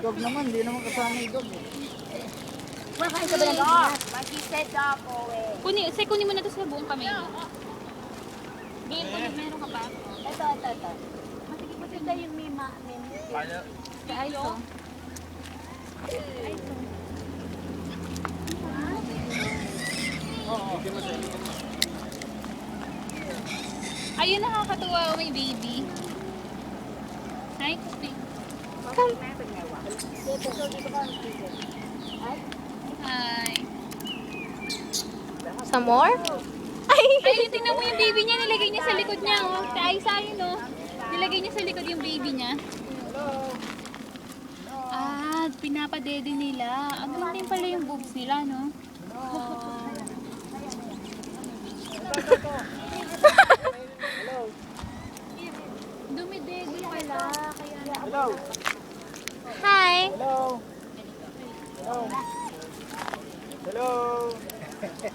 dog naman, hindi naman kasama yung dog. Makain ka ba ng dog? Mag-set up po eh. Kunin mo na ito sa buong kamay mo. Game, meron ka pa? Ito. Masige yung mima. Ay, ito. Ayun, nakakatuwa oh, may baby. Hi, Kupi. Hi. Some more? Ayun, tingnan mo yung baby niya. Nilagay niya sa likod niya. Oh. Ay, sayang, no? Nilagay niya sa likod yung baby niya. Ah, pinapadede nila. Ang ganda yung pala yung boobs nila, no? Dumidede pala. Hello! Hi! Hello! Hello! Hello!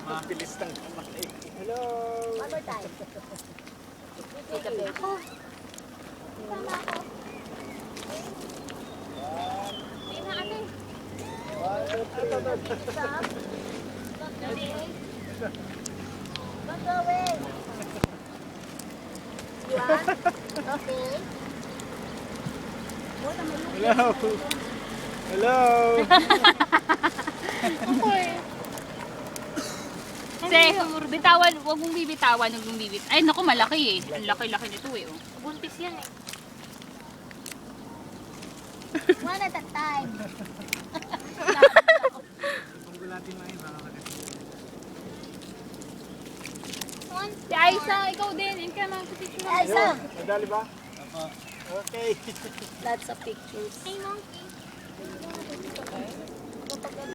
Mabilis ng kamay. Hello! One more time. Ako. Sama ako. Stop. Don't go away. You want? Okay. Hello! Hello! Kasi, bitawan, huwag mong bibitawan, huwag mong bibitawan. Ay, naku, malaki eh. Ang laki-laki nito eh. Oh. Buntis yan eh. One at a time. Si Aisa, ikaw din. Yan ka mga picture. Aisa. Madali ba? Okay. Lots of pictures. Hey, monkey.